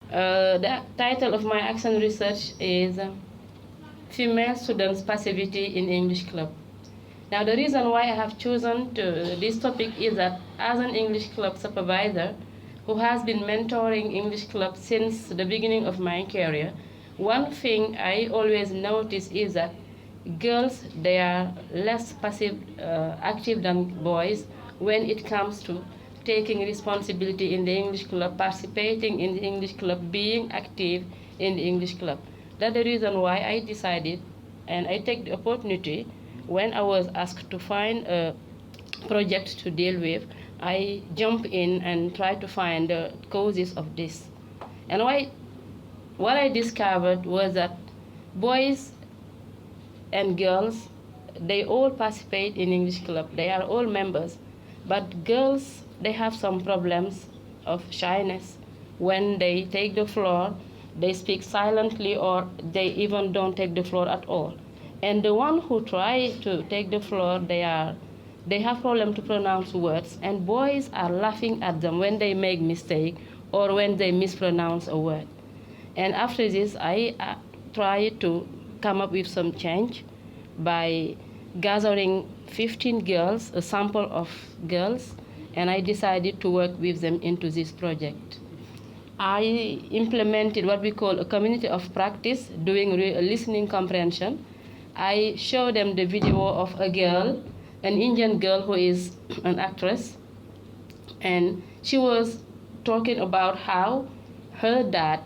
The title of my action research is Female Students' Passivity in English Club. Now, the reason why I have chosen this topic is that as an English club supervisor who has been mentoring English clubs since the beginning of my career, one thing I always notice is that girls, they are less active than boys when it comes to taking responsibility in the English club, participating in the English club, being active in the English club. That's the reason why I decided, and I take the opportunity, when I was asked to find a project to deal with, I jump in and try to find the causes of this. And what I discovered was that boys and girls, they all participate in English club. They are all members. But girls, they have some problems of shyness. When they take the floor, they speak silently or they even don't take the floor at all. And the one who try to take the floor, they have problem to pronounce words, and boys are laughing at them when they make mistake or when they mispronounce a word. And after this, I try to come up with some change by gathering 15 girls, a sample of girls, and I decided to work with them into this project. I implemented what we call a community of practice, doing listening comprehension. I showed them the video of a girl, an Indian girl who is an actress, and she was talking about how her dad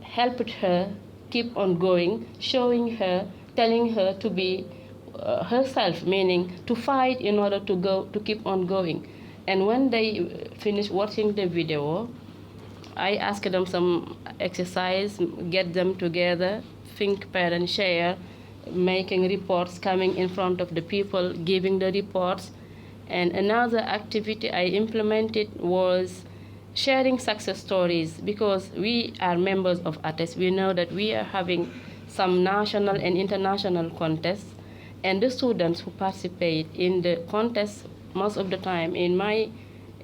helped her keep on going, showing her, telling her to be herself, meaning to fight in order to keep on going. And when they finished watching the video, I asked them some exercise, get them together, think, pair, and share, making reports, coming in front of the people, giving the reports. And another activity I implemented was sharing success stories, because we are members of ATES. We know that we are having some national and international contests, and the students who participate in the contests most of the time in my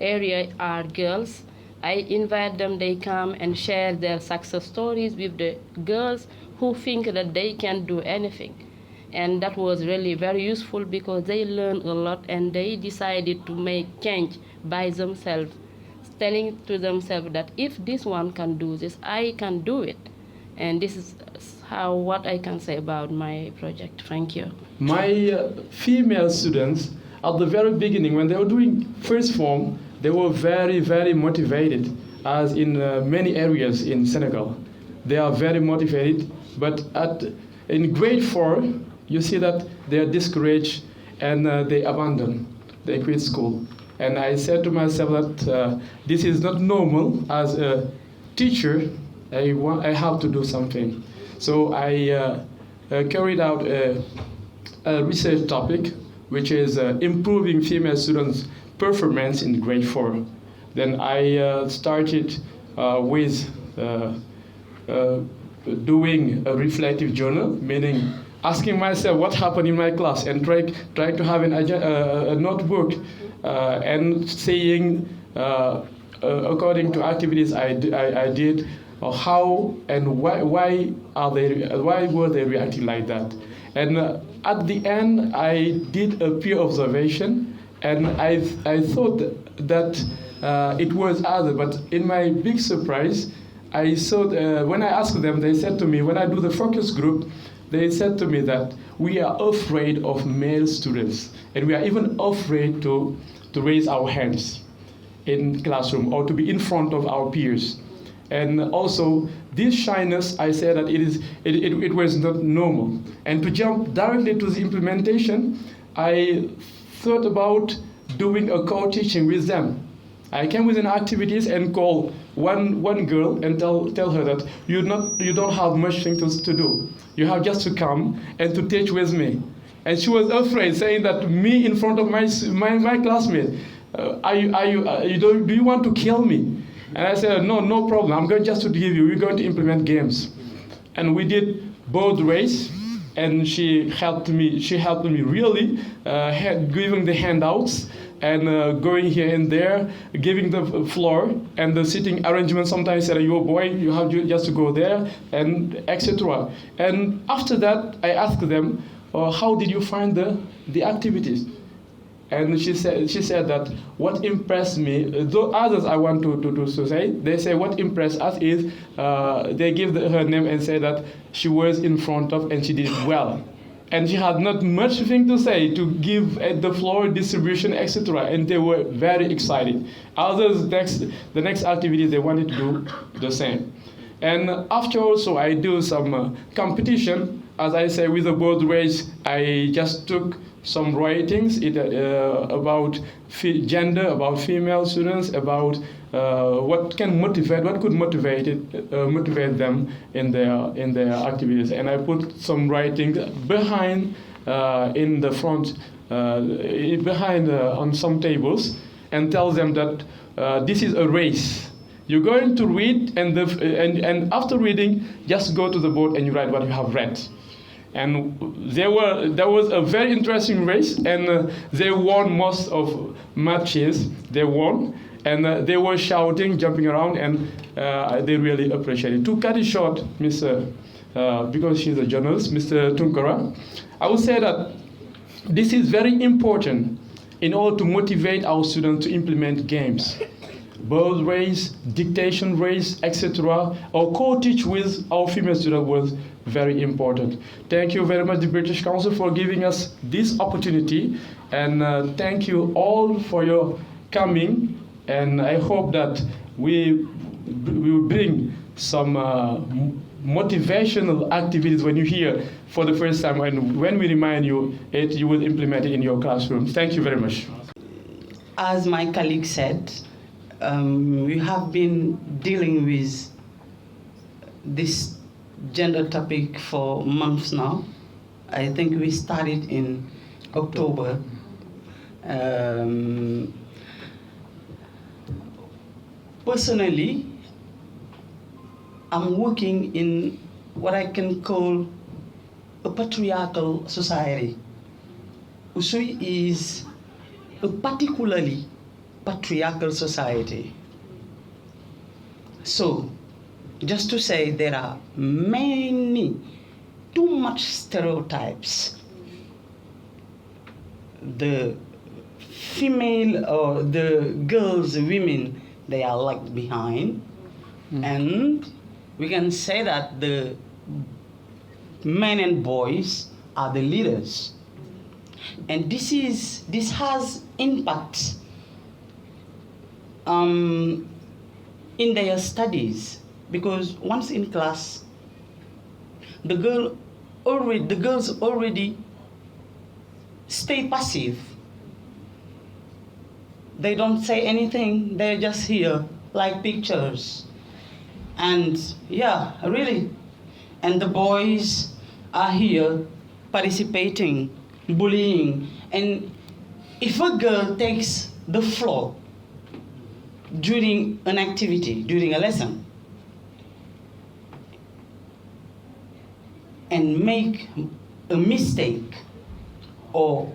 area are girls. I invite them, they come and share their success stories with the girls who think that they can do anything. And that was really very useful because they learned a lot and they decided to make change by themselves, telling to themselves that if this one can do this, I can do it. And this is what I can say about my project. Thank you. My female students, at the very beginning, when they were doing first form, they were very, very motivated, as in many areas in Senegal. They are very motivated, but in grade 4, you see that they are discouraged and they abandon, they quit school. And I said to myself that this is not normal. As a teacher, I have to do something. So I carried out a research topic, which is improving female students' performance in grade 4. Then I started with doing a reflective journal, meaning asking myself what happened in my class and trying to have a notebook and saying according to activities I did, how and why were they reacting like that. And at the end, I did a peer observation, and I thought that it was other, but in my big surprise, I saw when I asked them, they said to me, when I do the focus group, they said to me that we are afraid of male students, and we are even afraid to raise our hands in classroom or to be in front of our peers. And also, this shyness, I said that it was not normal. And to jump directly to the implementation, I thought about doing a co-teaching with them. I came with an activities and call one girl and tell her that you don't have much things to do. You have just to come and to teach with me. And she was afraid, saying that me in front of my classmates, do you want to kill me? And I said, no problem. I'm going just to give you. We're going to implement games, and we did both ways. And she helped me. She helped me really, giving the handouts. and going here and there, giving the floor and the sitting arrangement. Sometimes say, "You boy, you have just to go there," and etc. And after that, I asked them, "How did you find the activities?" And she said that what impressed me, though others I want to say, they say what impressed us is they give her name and say that she was in front of and she did it well. And she had not much thing to say, to give at the floor distribution, etc. And they were very excited. Others, the next activity, they wanted to do the same. And after also I do some competition, as I say, with the board race, I just took some writings about gender, about female students, about what could motivate them in their activities. And I put some writing behind in the front, behind on some tables, and tell them that this is a race. You're going to read, and after reading, just go to the board and you write what you have read. And there was a very interesting race, and they won most of matches. They won, and they were shouting, jumping around, and they really appreciated it. To cut it short, Mr. Because she's a journalist, Mr. Tunkara, I would say that this is very important in order to motivate our students to implement games. Board race, dictation race, etc. Or co-teach with our female students was very important. Thank you very much, the British Council, for giving us this opportunity, and thank you all for your coming. And I hope that we will bring some motivational activities when you hear for the first time, and when we remind you it, you will implement it in your classroom. Thank you very much. As my colleague said, we have been dealing with this gender topic for months now. I think we started in October. Personally, I'm working in what I can call a patriarchal society. Usui is a particularly patriarchal society. So, just to say, there are too much stereotypes. The female or the girls, the women, they are left behind. And we can say that the men and boys are the leaders. And this has impact in their studies, because once in class, the girls already stay passive. They don't say anything, they're just here like pictures. And yeah, really. And the boys are here participating, bullying. And if a girl takes the floor during an activity, during a lesson, and make a mistake or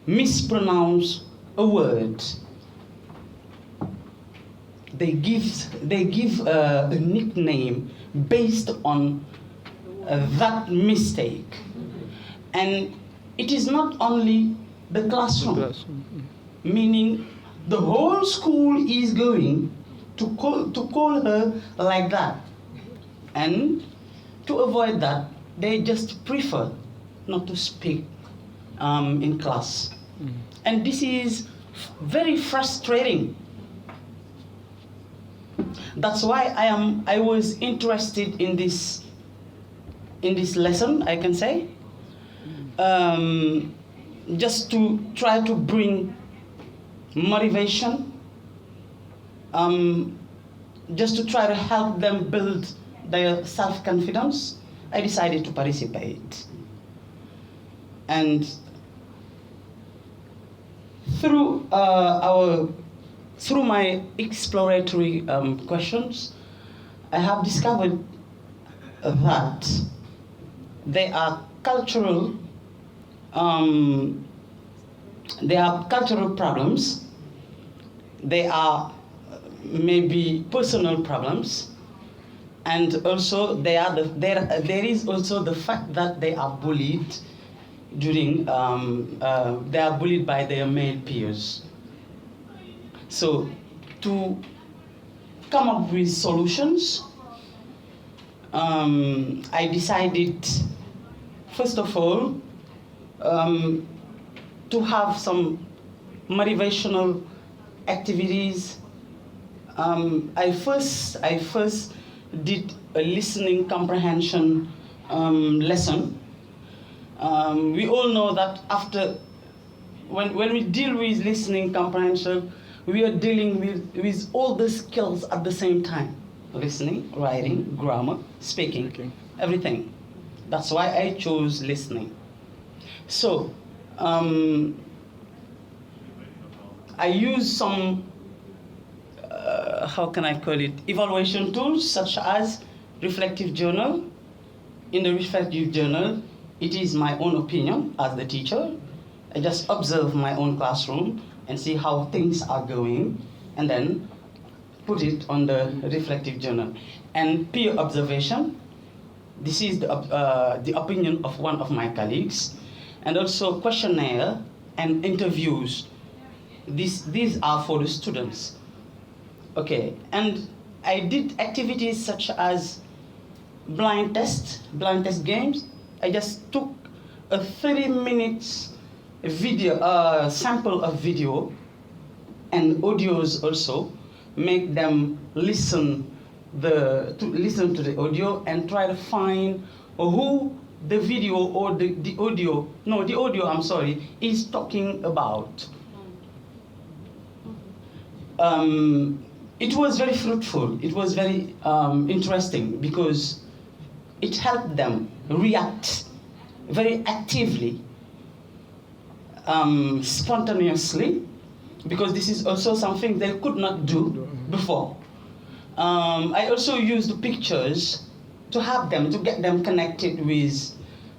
mispronounce a word, they give a nickname based on that mistake. And it is not only the classroom, meaning the whole school is going to call her like that. And to avoid that, they just prefer not to speak in class. And this is very frustrating. That's why I was interested in this lesson, I can say, just to try to bring motivation, just to try to help them build their self-confidence. I decided to participate. And through my exploratory questions, I have discovered that there are cultural They are cultural problems. They are maybe personal problems. And also there is also the fact that they are bullied they are bullied by their male peers. So to come up with solutions, I decided, first of all, to have some motivational activities. I first did a listening comprehension lesson. We all know that when we deal with listening comprehension, we are dealing with all the skills at the same time. Listening, writing, grammar, speaking, everything. That's why I chose listening. So, I use some, how can I call it, evaluation tools such as reflective journal. In the reflective journal, it is my own opinion as the teacher. I just observe my own classroom and see how things are going, and then put it on the reflective journal. And peer observation, this is the opinion of one of my colleagues, and also questionnaire and interviews. These are for the students. Okay, and I did activities such as blind test games. I just took a 30 minutes video, sample of video and audios also, make them listen to the audio and try to find who the video or the audio is talking about. It was very fruitful. It was very interesting because it helped them react very actively, spontaneously, because this is also something they could not do before. I also used the pictures to get them connected with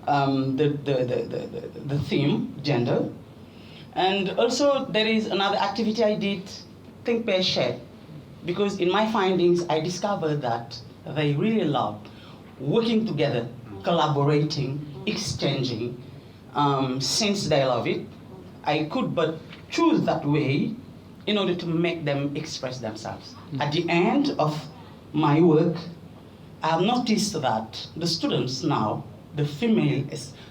the theme, gender. And also there is another activity I did, Think, Pair, Share, because in my findings I discovered that they really love working together, collaborating, exchanging. Since they love it, I could but choose that way in order to make them express themselves. At the end of my work, I have noticed that the students now, the female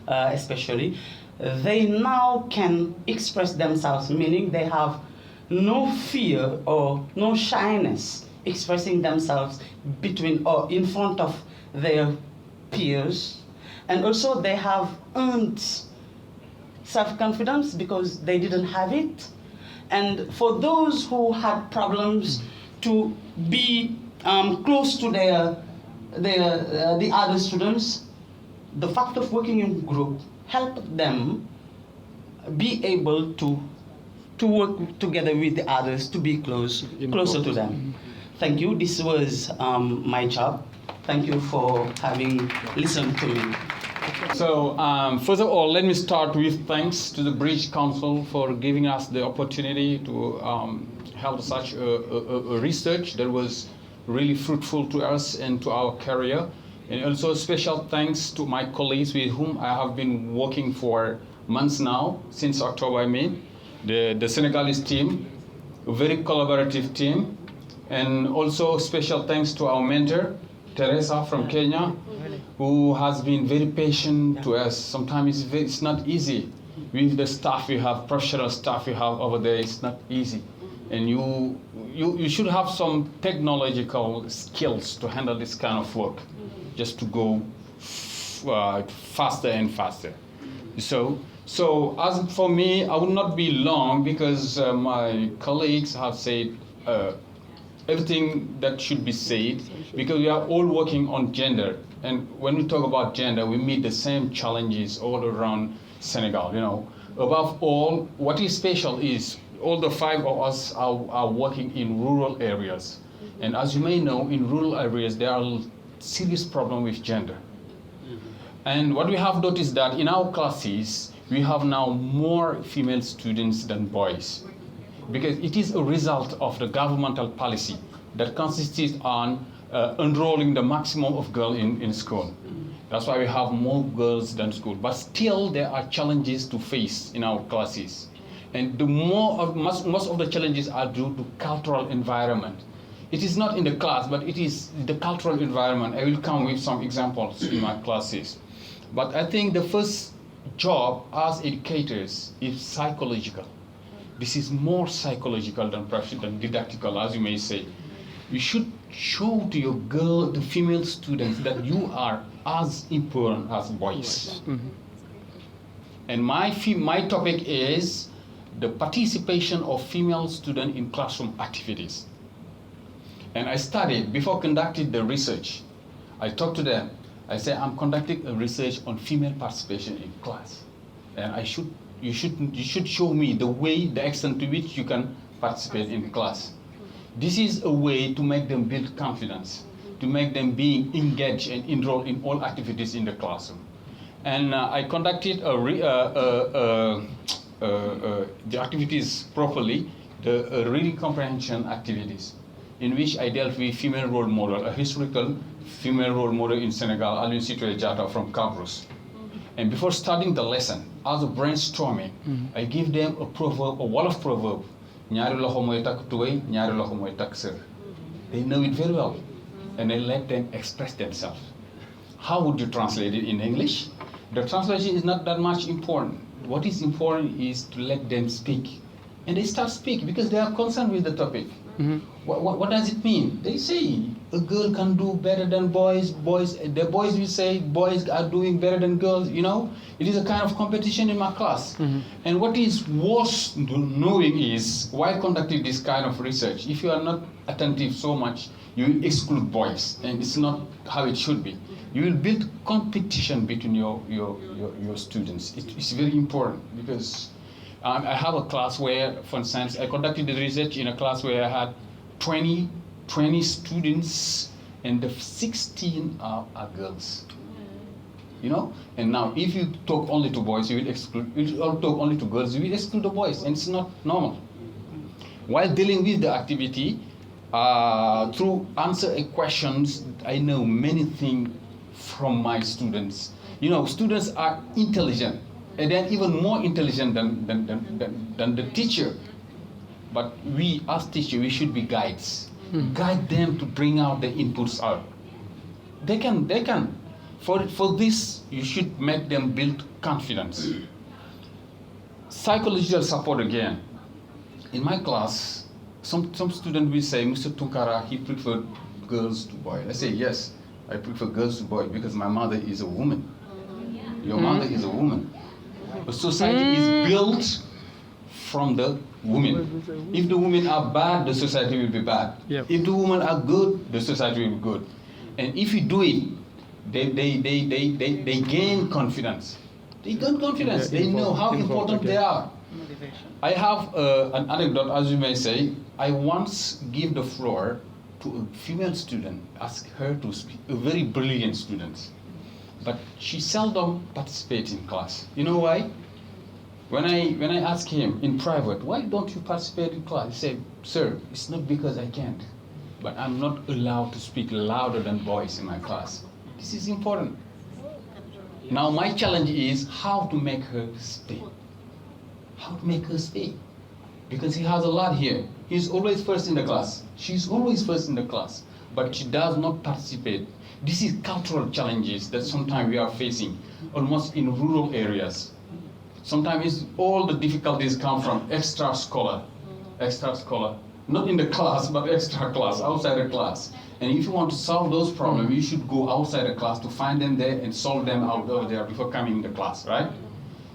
especially, they now can express themselves, meaning they have no fear or no shyness expressing themselves between or in front of their peers. And also they have earned self-confidence because they didn't have it. And for those who had problems to be close to the other students, the fact of working in group helped them be able to work together with the others, to be closer to them. Thank you. This was my job. Thank you for having listened to me. So, first of all, let me start with thanks to the Bridge Council for giving us the opportunity to have such a research that was really fruitful to us and to our career. And also special thanks to my colleagues with whom I have been working for months now, since October, I mean, the Senegalese team, a very collaborative team. And also special thanks to our mentor, Teresa from Kenya, who has been very patient to us. Sometimes it's not easy with the staff we have, professional staff we have over there. It's not easy, and you should have some technological skills to handle this kind of work, just to go faster and faster. So as for me, I will not be long because my colleagues have said everything that should be said, because we are all working on gender. And when we talk about gender, we meet the same challenges all around Senegal, you know. Above all, what is special is all the 5 of us are working in rural areas. And as you may know, in rural areas, there are serious problems with gender. And what we have noticed that in our classes, we have now more female students than boys, because it is a result of the governmental policy that consists on enrolling the maximum of girls in school. That's why we have more girls than school. But still, there are challenges to face in our classes. And most of the challenges are due to cultural environment. It is not in the class, but it is the cultural environment. I will come with some examples in my classes. But I think the first job as educators is psychological. This is more psychological than didactical, as you may say. You should show to your the female students that you are as important as boys. Mm-hmm. And my topic is the participation of female students in classroom activities. And I studied, before conducting the research, I talked to them. I said, I'm conducting a research on female participation in class. And you should show me the extent to which you can participate in class. This is a way to make them build confidence, to make them be engaged and enrolled in all activities in the classroom. And I conducted the activities properly, the reading comprehension activities, in which I dealt with female role model, a historical female role model in Senegal, Aline Sitoé Diatta from Cabrousse. And before starting the lesson, as a brainstorming, I give them a proverb, a Wolof proverb. Ñaari loxo mooy takk tubéy, ñaari loxo mooy takk sër. They know it very well, and I let them express themselves. How would you translate it in English? The translation is not that much important. What is important is to let them speak. And they start speaking because they are concerned with the topic. Mm-hmm. What does it mean? They say a girl can do better than boys. The boys will say boys are doing better than girls. You know, it is a kind of competition in my class. Mm-hmm. And what is worth knowing is why conducting this kind of research. If you are not attentive so much, you will exclude boys, and it's not how it should be. You will build competition between your students. It's very important because I have a class where, for instance, I conducted the research in a class where I had 20 students, and the 16 are girls. You know? And now, if you talk only to boys, you will exclude. If you talk only to girls, you will exclude the boys, and it's not normal. While dealing with the activity, through answer questions, I know many things from my students. You know, students are intelligent. And they're even more intelligent than the teacher. But we, as teachers, we should be guides. Guide them to bring out the inputs out. They can. For this, you should make them build confidence. Psychological support again. In my class, some student will say, Mr. Tunkara, he preferred girls to boys. I say, yes, I prefer girls to boys because my mother is a woman. Your mother is a woman. A society is built from the women. If the women are bad, the society will be bad. Yep. If the women are good, the society will be good. And if you do it, they gain confidence. They gain confidence. They know how important they are. I have an anecdote, as you may say. I once gave the floor to a female student, asked her to speak, a very brilliant student. But she seldom participates in class. You know why? When I ask him in private, why don't you participate in class? He said, sir, it's not because I can't, but I'm not allowed to speak louder than boys in my class. This is important. Now my challenge is how to make her speak. How to make her speak. Because he has a lot here. He's always first in the class. She's always first in the class, but she does not participate. This is cultural challenges that sometimes we are facing, almost in rural areas. Sometimes all the difficulties come from extra scholar, not in the class, but extra class, outside the class. And if you want to solve those problems, you should go outside the class to find them there and solve them out over there before coming in the class, right?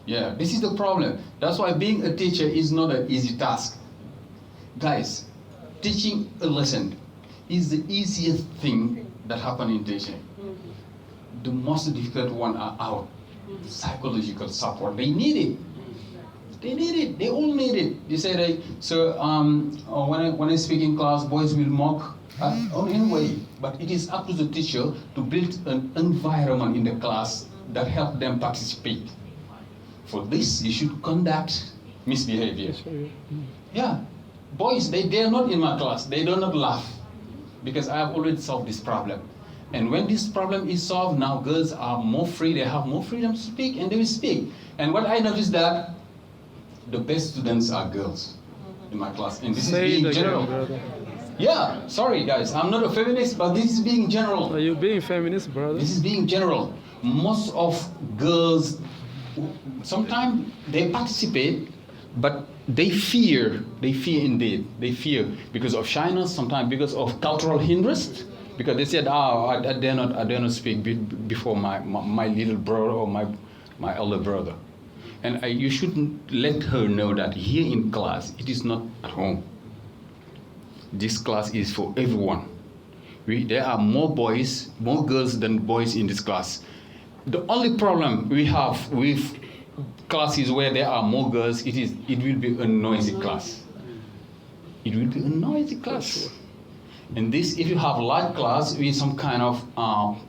Yeah, this is the problem. That's why being a teacher is not an easy task. Guys, teaching a lesson is the easiest thing that happen in teaching. The most difficult one are out. Psychological support. They need it. They need it. They all need it. They say, when I speak in class, boys will mock. Anyway, but it is up to the teacher to build an environment in the class that help them participate. For this, you should conduct misbehavior. Yeah, boys, they are not in my class. They do not laugh because I have already solved this problem. And when this problem is solved, now girls are more free. They have more freedom to speak, and they will speak. And what I noticed that the best students are girls in my class, and this is being general. Yeah, sorry guys, I'm not a feminist, but this is being general. Are you being feminist, brother? This is being general. Most of girls, sometimes they participate, but they fear indeed. They fear because of shyness, sometimes because of cultural hindrance, because they said, I dare not speak before my little brother or my elder brother. And you shouldn't let her know that here in class, it is not at home. This class is for everyone. There are more girls than boys in this class. The only problem we have with classes where there are more girls, it will be a noisy class. It will be a noisy class. And this, if you have a large class with some kind of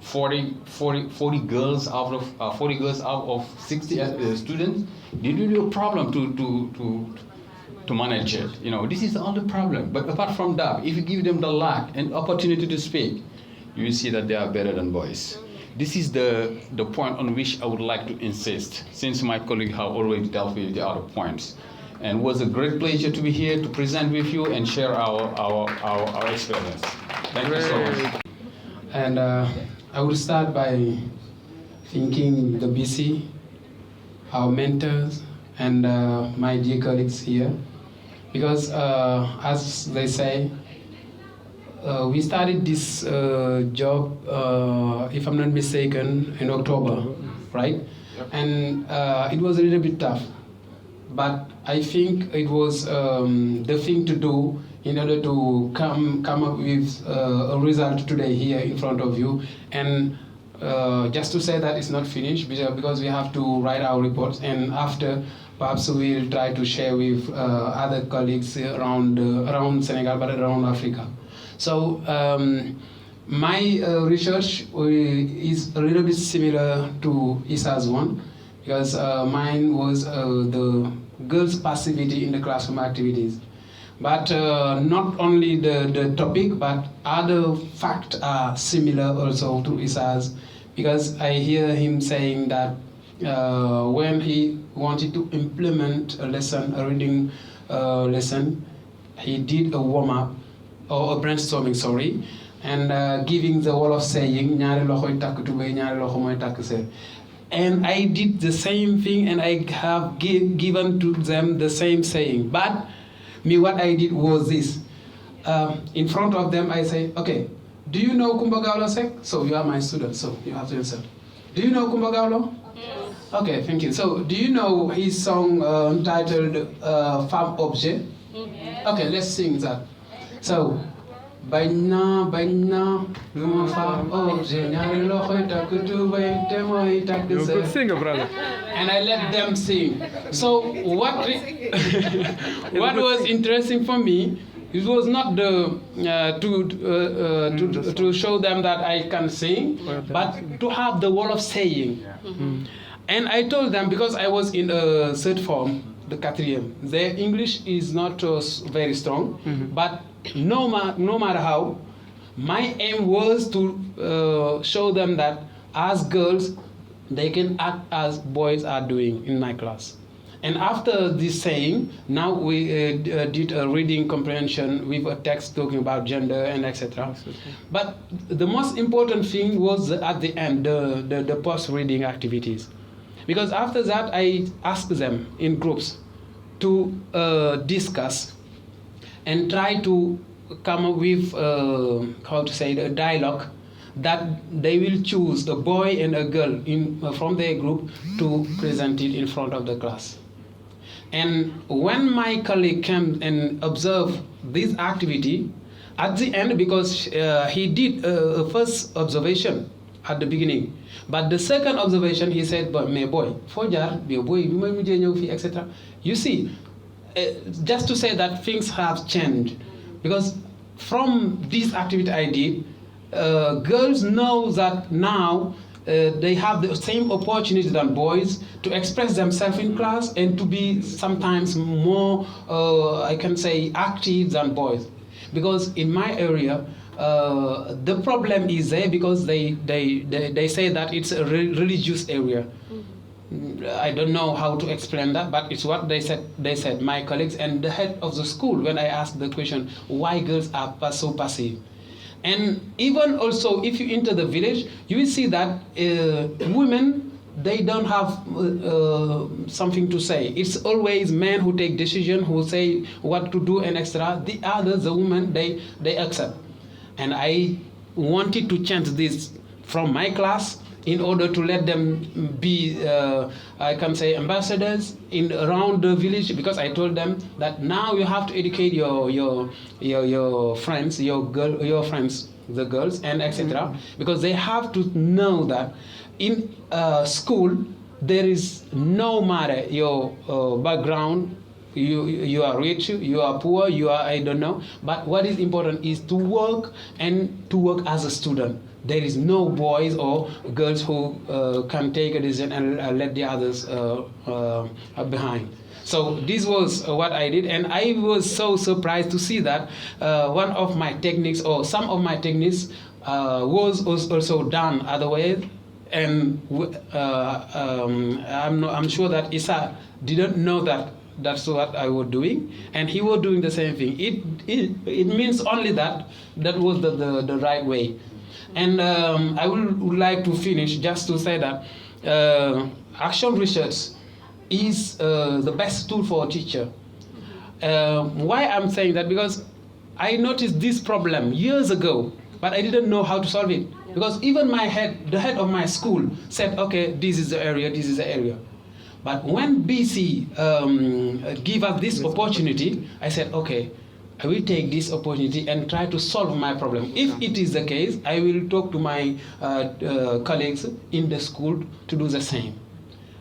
40 girls out of 60 students, it will be a problem to manage it. You know, this is the only problem. But apart from that, if you give them the luck and opportunity to speak, you will see that they are better than boys. This is the point on which I would like to insist, since my colleague have already dealt with the other points. And it was a great pleasure to be here to present with you and share our experience. Thank you so much. And I will start by thanking the BC, our mentors, and my dear colleagues here. Because as they say, we started this job, if I'm not mistaken, in October, right? Yep. And it was a little bit tough. But I think it was the thing to do in order to come up with a result today here in front of you. And just to say that it's not finished, because we have to write our reports, and after perhaps we'll try to share with other colleagues around Senegal, but around Africa. So my research is a little bit similar to Issa's one, because mine was the girls' passivity in the classroom activities. But not only the topic, but other facts are similar also to Issa's, because I hear him saying that when he wanted to implement a reading lesson, he did a warm-up, or a brainstorming, sorry, and giving the wall of saying, ñaari loxoy takk tubéy, ñaari loxo moy takk sër. And I did the same thing, and I have given to them the same saying. But what I did was this. In front of them, I say, okay, do you know Kumba Gawlo Seck? So you are my student, so you have to answer. Do you know Kumba Gawlo? Yes. Okay, thank you. So do you know his song titled Femme Objet? Yes. Okay, let's sing that. So, Baina, Luma Femme Objet, Nyari Lochoy Takutu, Temoy Takutu. You're a good singer, brother. And I let them sing. So what was interesting for me, it was not to show them that I can sing, but to have the wall of saying. Mm-hmm. And I told them, because I was in a third form, the quatrième, their English is not very strong, mm-hmm. But no matter how, my aim was to show them that as girls, they can act as boys are doing in my class. And after this saying, now we did a reading comprehension with a text talking about gender and etc. But the most important thing was at the end, the post-reading activities. Because after that, I asked them in groups to discuss and try to come up with, a dialogue that they will choose a boy and a girl from their group to present it in front of the class. And when my colleague came and observed this activity, at the end, because he did a first observation at the beginning, but the second observation, he said, but my boy, etc. You see, just to say that things have changed, because from this activity I did, girls know that now they have the same opportunity than boys to express themselves in class and to be sometimes more, I can say, active than boys. Because in my area, the problem is there because they say that it's a religious area. I don't know how to explain that, but it's what they said. They said, my colleagues and the head of the school, when I asked the question, why girls are so passive? And even also, if you enter the village, you will see that women, they don't have something to say. It's always men who take decision, who say what to do and etc. The others, the women, they accept. And I wanted to change this from my class in order to let them be, I can say, ambassadors around the village, because I told them that now you have to educate your friends, your friends, the girls, and etc. Because they have to know that in school there is no matter your background. You are rich, you are poor, you are I don't know. But what is important is to work and to work as a student. There is no boys or girls who can take a decision and let the others behind. So this was what I did, and I was so surprised to see that one of my techniques, or some of my techniques, was also done other ways. And I'm sure that Isa didn't know that that's what I was doing, and he was doing the same thing. It means only that was the right way. And I would like to finish just to say that action research is the best tool for a teacher. Why I'm saying that? Because I noticed this problem years ago, but I didn't know how to solve it. Because even the head of my school said, okay, this is the area, this is the area. But when BC give us this opportunity, I said, okay, I will take this opportunity and try to solve my problem. If it is the case, I will talk to my colleagues in the school to do the same.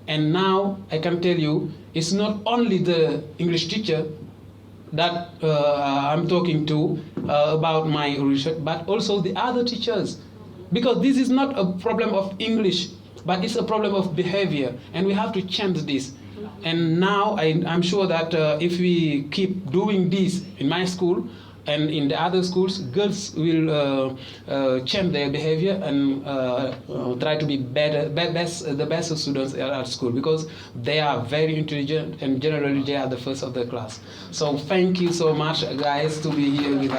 And now I can tell you, it's not only the English teacher that I'm talking to about my research, but also the other teachers. Because this is not a problem of English, but it's a problem of behavior, and we have to change this. And now I'm sure that if we keep doing this in my school and in the other schools, girls will change their behavior and try to be the best students at school, because they are very intelligent and generally they are the first of the class. So thank you so much, guys, to be here with us.